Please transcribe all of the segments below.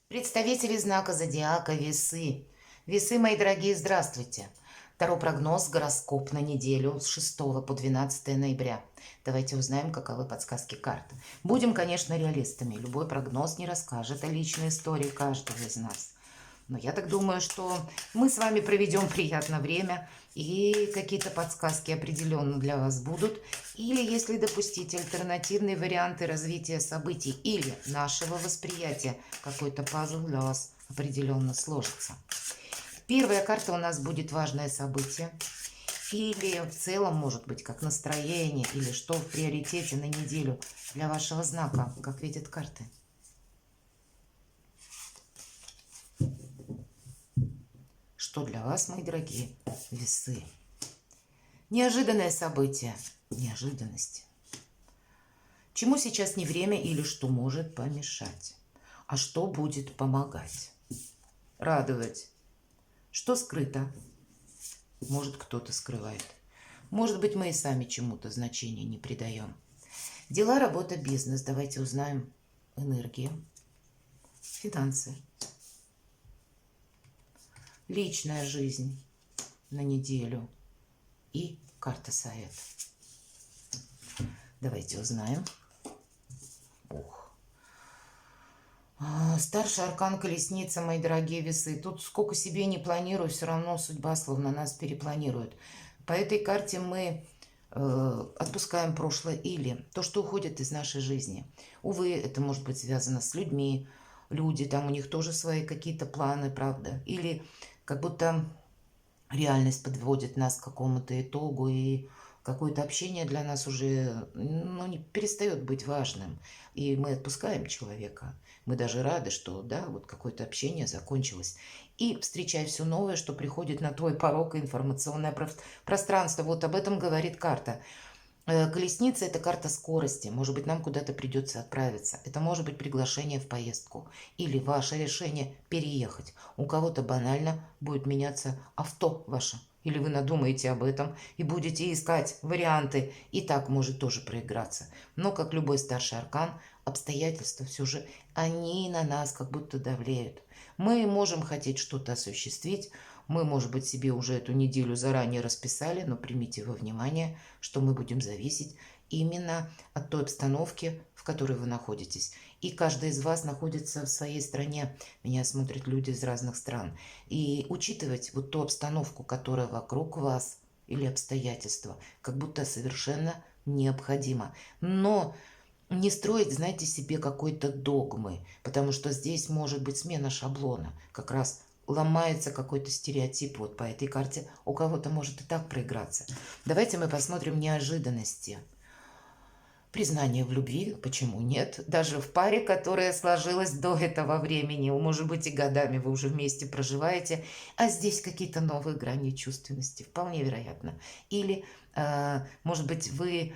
Представители знака зодиака Весы. Весы, мои дорогие, здравствуйте. Таро прогноз, гороскоп на неделю с 6 по 12 ноября. Давайте узнаем, каковы подсказки карт. Будем, конечно, реалистами. Любой прогноз не расскажет о личной истории каждого из нас. Но я так думаю, что мы с вами проведем приятное время, и какие-то подсказки определенно для вас будут. Или, если допустить альтернативные варианты развития событий или нашего восприятия, какой-то пазл для вас определенно сложится. Первая карта у нас будет важное событие. Или в целом, может быть, как настроение, или что в приоритете на неделю для вашего знака, как видят карты. Что для вас, мои дорогие весы? Неожиданное событие. Неожиданности. Чему сейчас не время или что может помешать? А что будет помогать? Радовать. Что скрыто? Может, кто-то скрывает. Может быть, мы и сами чему-то значения не придаем. Дела, работа, бизнес. Давайте узнаем энергии. Финансы. Личная жизнь на неделю и карта совет. Давайте узнаем. Старший аркан колесница, мои дорогие весы. Тут сколько себе не планирую, все равно судьба словно нас перепланирует. По этой карте мы отпускаем прошлое или то, что уходит из нашей жизни. Увы, это может быть связано с людьми. Люди, там у них тоже свои какие-то планы, правда. Или как будто реальность подводит нас к какому-то итогу, и какое-то общение для нас уже не перестает быть важным. И мы отпускаем человека. Мы даже рады, что да, вот какое-то общение закончилось. И встречай все новое, что приходит на твой порог, информационное пространство. Вот об этом говорит карта. Колесница – это карта скорости. Может быть, нам куда-то придется отправиться. Это может быть приглашение в поездку. Или ваше решение переехать. У кого-то банально будет меняться авто ваше. Или вы надумаете об этом и будете искать варианты. И так может тоже проиграться. Но, как любой старший аркан, обстоятельства все же, они на нас как будто давлеют. Мы можем хотеть что-то осуществить. Мы, может быть, себе уже эту неделю заранее расписали, но примите во внимание, что мы будем зависеть именно от той обстановки, в которой вы находитесь. И каждый из вас находится в своей стране. Меня смотрят люди из разных стран. И учитывать вот ту обстановку, которая вокруг вас, или обстоятельства, как будто совершенно необходимо. Но не строить, знаете, себе какой-то догмы, потому что здесь может быть смена шаблона. Как раз ломается какой-то стереотип вот по этой карте. У кого-то может и так проиграться. Давайте мы посмотрим неожиданности. Признание в любви, почему нет? Даже в паре, которая сложилась до этого времени, может быть, и годами вы уже вместе проживаете, а здесь какие-то новые грани чувственности, вполне вероятно. Или, может быть, вы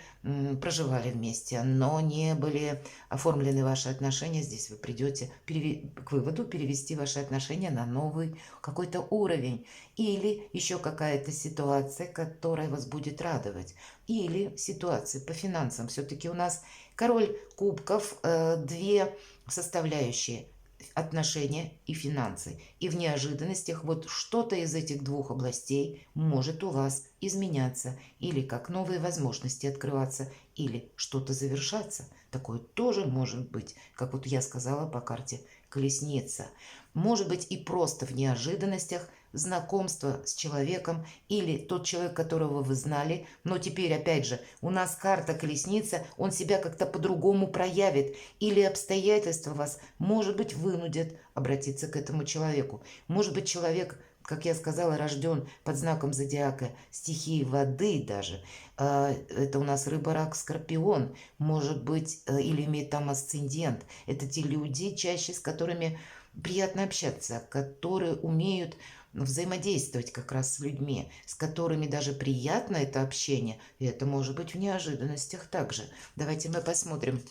проживали вместе, но не были оформлены ваши отношения. Здесь вы придете к выводу перевести ваши отношения на новый какой-то уровень. Или еще какая-то ситуация, которая вас будет радовать. Или ситуации по финансам. Все-таки у нас король кубков, две составляющие: отношения и финансы. И в неожиданностях вот что-то из этих двух областей может у вас изменяться, или как новые возможности открываться, или что-то завершаться. Такое тоже может быть, как вот я сказала по карте колесница. Может быть и просто в неожиданностях знакомство с человеком, или тот человек, которого вы знали, но теперь, опять же, у нас карта колесница, он себя как-то по-другому проявит, или обстоятельства вас, может быть, вынудят обратиться к этому человеку. Может быть, человек, как я сказала, рожден под знаком зодиака стихии воды даже. Это у нас рыба, рак, скорпион. Может быть, или имеет там асцендент. Это те люди чаще, с которыми приятно общаться, которые умеют взаимодействовать как раз с людьми, с которыми даже приятно это общение, и это может быть в неожиданностях также. Давайте мы посмотрим,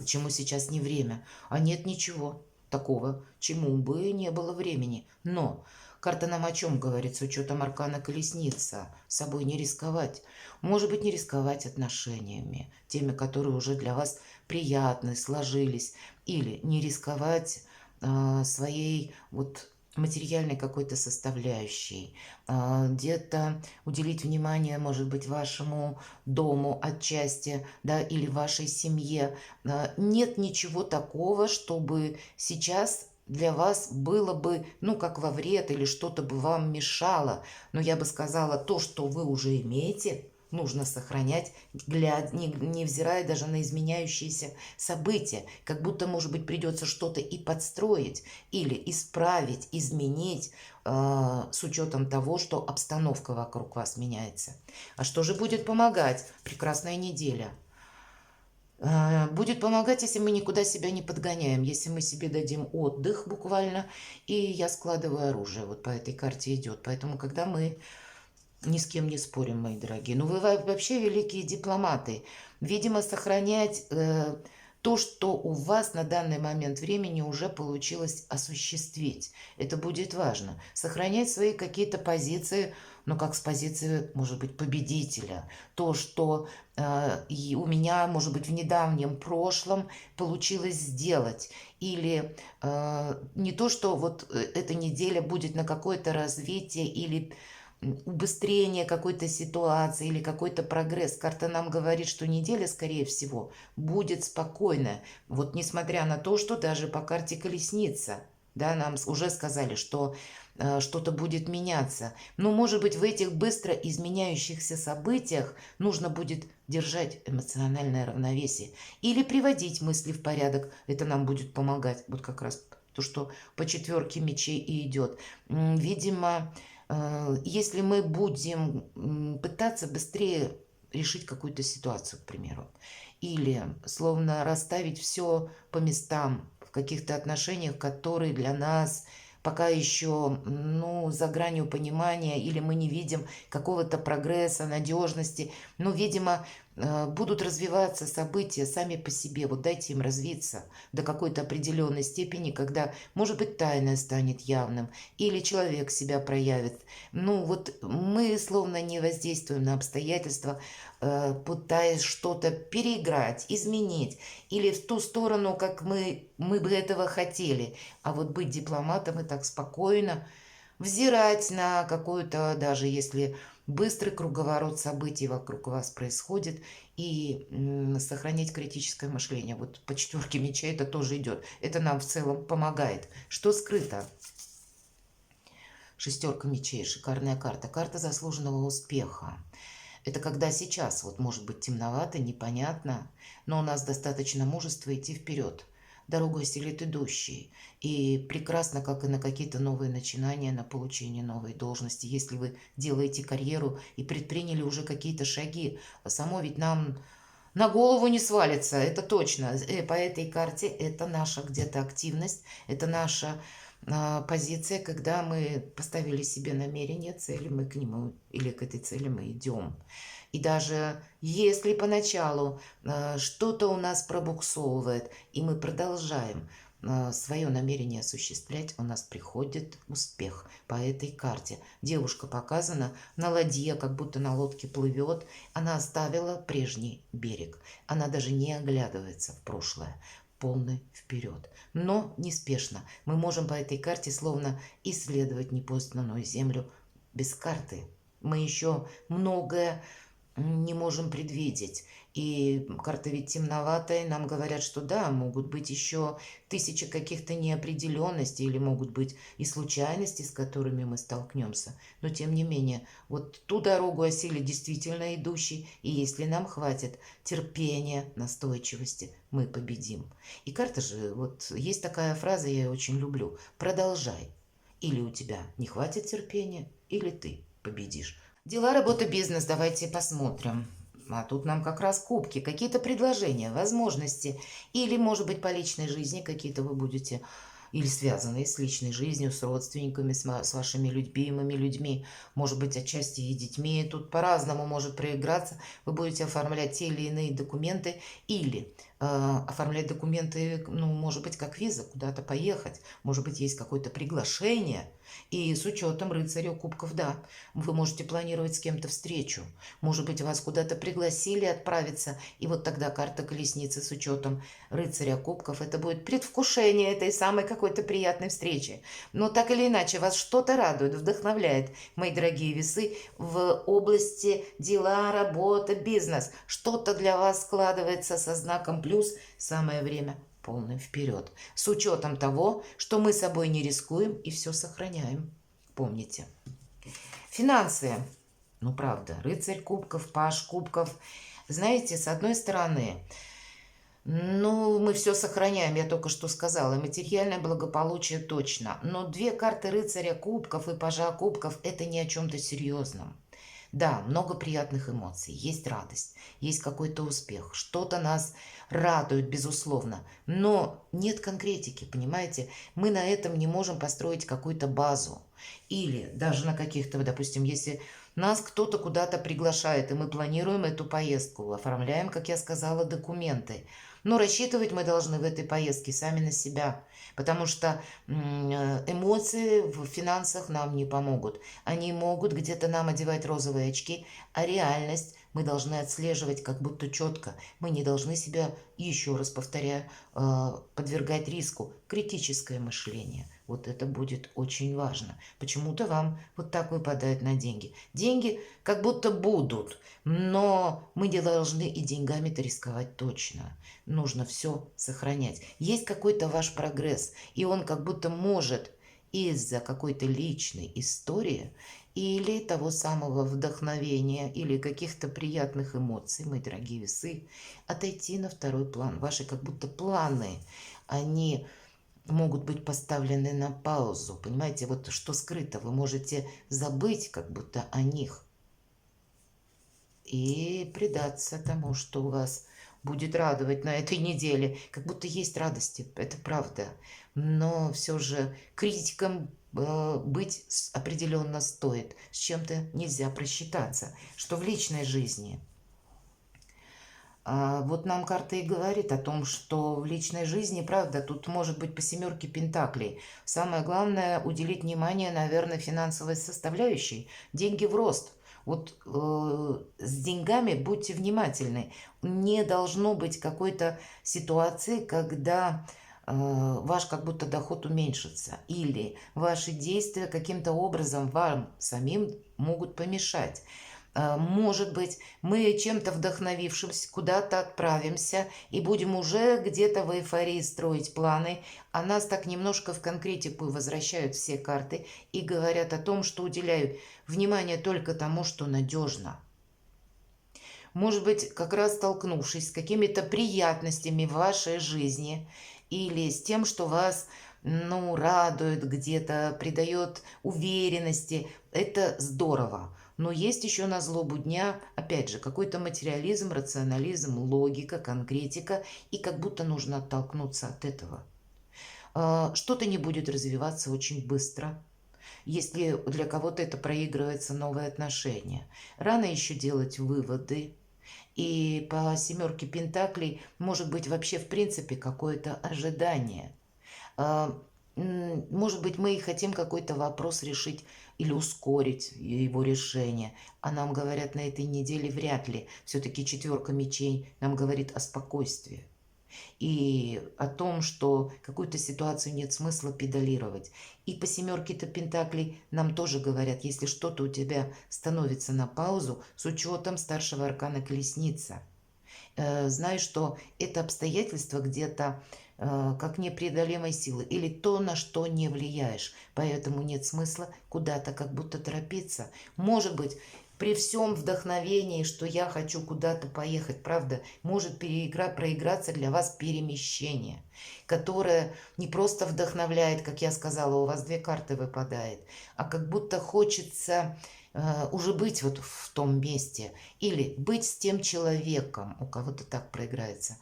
чему сейчас не время. А нет ничего такого, чему бы не было времени. Но карта нам о чем говорит с учетом аркана колесница? Собой не рисковать. Может быть, не рисковать отношениями, теми, которые уже для вас приятны, сложились. Или не рисковать своей вот материальной какой-то составляющей, где-то уделить внимание, может быть, вашему дому отчасти, да, или вашей семье. Нет ничего такого, чтобы сейчас для вас было бы, ну, как во вред или что-то бы вам мешало. Но я бы сказала, то, что вы уже имеете, нужно сохранять, невзирая даже на изменяющиеся события. Как будто, может быть, придется что-то и подстроить, или исправить, изменить, с учетом того, что обстановка вокруг вас меняется. А что же будет помогать? Прекрасная неделя. Будет помогать, если мы никуда себя не подгоняем, если мы себе дадим отдых буквально, и я складываю оружие, вот по этой карте идет. Поэтому, когда мы ни с кем не спорим, мои дорогие, ну вы вообще великие дипломаты, видимо, сохранять то, что у вас на данный момент времени уже получилось осуществить. Это будет важно. Сохранять свои какие-то позиции, но как с позиции, может быть, победителя. То, что и у меня, может быть, в недавнем прошлом получилось сделать. Или не то, что вот эта неделя будет на какое-то развитие или убыстрение какой-то ситуации или какой-то прогресс. Карта нам говорит, что неделя, скорее всего, будет спокойная. Вот несмотря на то, что даже по карте колесница, да, нам уже сказали, что что-то будет меняться. Но, может быть, в этих быстро изменяющихся событиях нужно будет держать эмоциональное равновесие или приводить мысли в порядок. Это нам будет помогать. Вот как раз то, что по четверке мечей и идет. Видимо, если мы будем пытаться быстрее решить какую-то ситуацию, к примеру, или словно расставить все по местам в каких-то отношениях, которые для нас пока еще, ну, за гранью понимания, или мы не видим какого-то прогресса, надежности, но, видимо, будут развиваться события сами по себе. Вот дайте им развиться до какой-то определенной степени, когда, может быть, тайное станет явным, или человек себя проявит. Ну, вот мы словно не воздействуем на обстоятельства, пытаясь что-то переиграть, изменить, или в ту сторону, как мы бы этого хотели. А вот быть дипломатом и так спокойно взирать на какую-то, даже если быстрый круговорот событий вокруг вас происходит, и сохранять критическое мышление. Вот по четверке мечей это тоже идет. Это нам в целом помогает. Что скрыто? Шестерка мечей, шикарная карта. Карта заслуженного успеха. Это когда сейчас, вот может быть темновато, непонятно, но у нас достаточно мужества идти вперед. Дорогу осилит идущий. И прекрасно, как и на какие-то новые начинания, на получение новой должности. Если вы делаете карьеру и предприняли уже какие-то шаги, само ведь нам на голову не свалится, это точно. По этой карте это наша где-то активность, это наша позиция, когда мы поставили себе намерение, цели, мы к нему или к этой цели мы идем. И даже если поначалу что-то у нас пробуксовывает, и мы продолжаем свое намерение осуществлять, у нас приходит успех по этой карте. Девушка показана на ладье, как будто на лодке плывет. Она оставила прежний берег. Она даже не оглядывается в прошлое. Полный вперед. Но неспешно. Мы можем по этой карте словно исследовать непознанную землю без карты. Мы еще многое не можем предвидеть. И карта ведь темноватая, нам говорят, что да, могут быть еще тысячи каких-то неопределенностей или могут быть и случайности, с которыми мы столкнемся. Но тем не менее, вот ту дорогу осилит действительно идущий, и если нам хватит терпения, настойчивости, мы победим. И карта же, вот есть такая фраза, я ее очень люблю: продолжай. Или у тебя не хватит терпения, или ты победишь. Дела, работа, бизнес, давайте посмотрим. А тут нам как раз кубки, какие-то предложения, возможности. Или, может быть, по личной жизни какие-то вы будете, или связанные с личной жизнью, с родственниками, с вашими любимыми людьми, может быть, отчасти и детьми. Тут по-разному может проиграться. Вы будете оформлять те или иные документы. Или оформлять документы, ну, может быть, как виза, куда-то поехать, может быть, есть какое-то приглашение, и с учетом рыцаря кубков, да, вы можете планировать с кем-то встречу, может быть, вас куда-то пригласили отправиться, и вот тогда карта колесницы с учетом рыцаря кубков, это будет предвкушение этой самой какой-то приятной встречи. Но так или иначе, вас что-то радует, вдохновляет, мои дорогие весы, в области дела, работа, бизнес. Что-то для вас складывается со знаком плюс, самое время полный вперед. С учетом того, что мы собой не рискуем и все сохраняем. Помните. Финансы. Ну, правда, рыцарь кубков, паж кубков. Знаете, с одной стороны, ну, мы все сохраняем, я только что сказала. Материальное благополучие точно. Но две карты рыцаря кубков и пажа кубков – это не о чем-то серьезном. Да, много приятных эмоций, есть радость, есть какой-то успех, что-то нас радует, безусловно, но нет конкретики, понимаете? Мы на этом не можем построить какую-то базу. Или даже на каких-то, допустим, если нас кто-то куда-то приглашает, и мы планируем эту поездку, оформляем, как я сказала, документы. Но рассчитывать мы должны в этой поездке сами на себя, потому что эмоции в финансах нам не помогут. Они могут где-то нам одевать розовые очки, а реальность мы должны отслеживать как будто четко. Мы не должны себя, еще раз повторяю, подвергать риску. Критическое мышление. Вот это будет очень важно. Почему-то вам вот так выпадают на деньги. Деньги как будто будут, но мы не должны и деньгами-то рисковать точно. Нужно все сохранять. Есть какой-то ваш прогресс, и он как будто может из-за какой-то личной истории или того самого вдохновения, или каких-то приятных эмоций, мои дорогие весы, отойти на второй план. Ваши как будто планы, они могут быть поставлены на паузу. Понимаете, вот что скрыто, вы можете забыть как будто о них и предаться тому, что у вас будет радовать на этой неделе. Как будто есть радости, это правда. Но все же критиком быть определенно стоит. С чем-то нельзя просчитаться. Что в личной жизни. Вот нам карта и говорит о том, что в личной жизни, правда, тут может быть по семерке пентаклей. Самое главное уделить внимание, наверное, финансовой составляющей. Деньги в рост. Вот с деньгами будьте внимательны. Не должно быть какой-то ситуации, когда ваш как будто доход уменьшится. Или ваши действия каким-то образом вам самим могут помешать. Может быть, мы чем-то вдохновившись куда-то отправимся и будем уже где-то в эйфории строить планы, а нас так немножко в конкретику возвращают все карты и говорят о том, что уделяют внимание только тому, что надежно. Может быть, как раз столкнувшись с какими-то приятностями в вашей жизни или с тем, что вас ну, радует где-то, придает уверенности, это здорово. Но есть еще на злобу дня, опять же, какой-то материализм, рационализм, логика, конкретика, и как будто нужно оттолкнуться от этого. Что-то не будет развиваться очень быстро, если для кого-то это проигрывается новые отношения. Рано еще делать выводы. И по семерке пентаклей может быть вообще в принципе какое-то ожидание. Может быть, мы и хотим какой-то вопрос решить или ускорить его решение. А нам говорят на этой неделе вряд ли. Все-таки четверка мечей нам говорит о спокойствии. И о том, что какую-то ситуацию нет смысла педалировать. И по семерке-то пентаклей нам тоже говорят, если что-то у тебя становится на паузу, с учетом старшего аркана колесница. Знай, что это обстоятельство где-то как непреодолимой силы или то, на что не влияешь. Поэтому нет смысла куда-то как будто торопиться. Может быть, при всем вдохновении, что я хочу куда-то поехать, правда, может проиграться для вас перемещение, которое не просто вдохновляет, как я сказала, у вас две карты выпадает, а как будто хочется уже быть вот в том месте или быть с тем человеком, у кого-то так проиграется.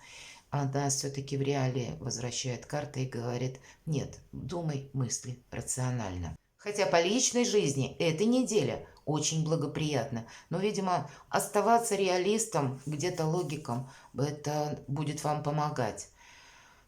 Она все-таки в реале возвращает карты и говорит, нет, думай, мысли рационально. Хотя по личной жизни эта неделя очень благоприятна. Но, видимо, оставаться реалистом, где-то логиком, это будет вам помогать.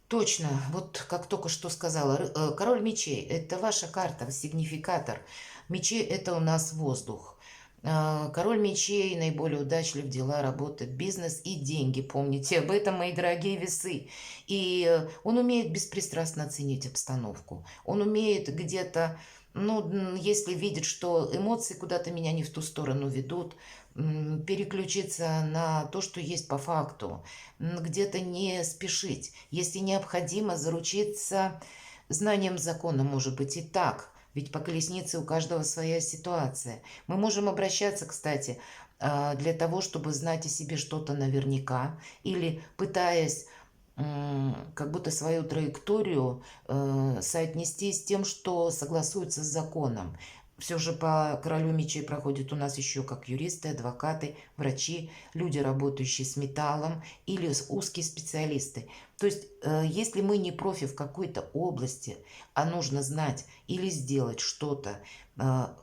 Точно, вот как только что сказала, король мечей– это ваша карта, сигнификатор. Мечи– это у нас воздух. Король мечей наиболее удачлив, дела, работа, бизнес и деньги. Помните об этом, мои дорогие весы. И он умеет беспристрастно оценить обстановку. Он умеет где-то, ну, если видит, что эмоции куда-то меня не в ту сторону ведут, переключиться на то, что есть по факту, где-то не спешить. Если необходимо, заручиться знанием закона, может быть, и так. Ведь по колеснице у каждого своя ситуация. Мы можем обращаться, кстати, для того, чтобы знать о себе что-то наверняка, или пытаясь как будто свою траекторию соотнести с тем, что согласуется с законом. Все же по королю мечей проходят у нас еще как юристы, адвокаты, врачи, люди, работающие с металлом или узкие специалисты. То есть, если мы не профи в какой-то области, а нужно знать или сделать что-то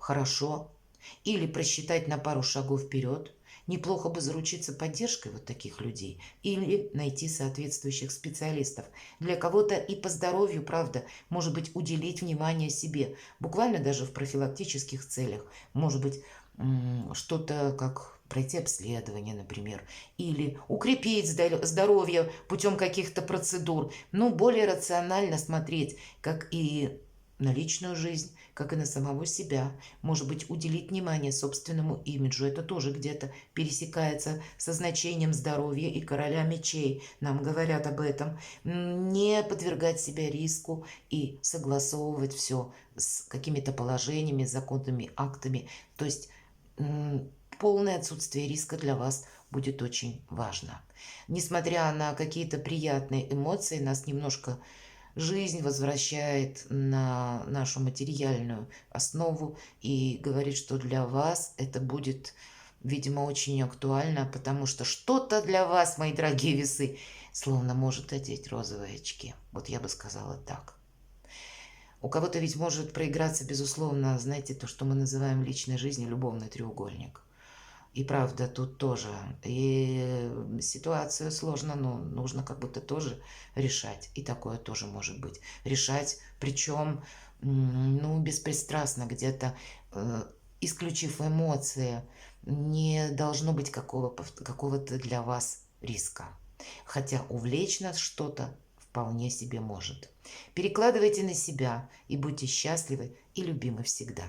хорошо, или просчитать на пару шагов вперед, неплохо бы заручиться поддержкой вот таких людей или найти соответствующих специалистов. Для кого-то и по здоровью, правда, может быть, уделить внимание себе, буквально даже в профилактических целях. Может быть, что-то как пройти обследование, например, или укрепить здоровье путем каких-то процедур. Ну, более рационально смотреть, как и на личную жизнь, как и на самого себя. Может быть, уделить внимание собственному имиджу. Это тоже где-то пересекается со значением здоровья и короля мечей. Нам говорят об этом. Не подвергать себя риску и согласовывать все с какими-то положениями, законными актами. То есть полное отсутствие риска для вас будет очень важно. Несмотря на какие-то приятные эмоции, нас немножко жизнь возвращает на нашу материальную основу и говорит, что для вас это будет, видимо, очень актуально, потому что что-то для вас, мои дорогие весы, словно может одеть розовые очки. Вот я бы сказала так. У кого-то ведь может проиграться, безусловно, знаете, то, что мы называем в личной жизни любовный треугольник. И правда, тут тоже. И ситуацию сложно, но нужно как будто тоже решать. И такое тоже может быть. Решать, причем, ну, беспристрастно где-то, исключив эмоции. Не должно быть какого-то для вас риска. Хотя увлечь нас что-то вполне себе может. Перекладывайте на себя и будьте счастливы и любимы всегда.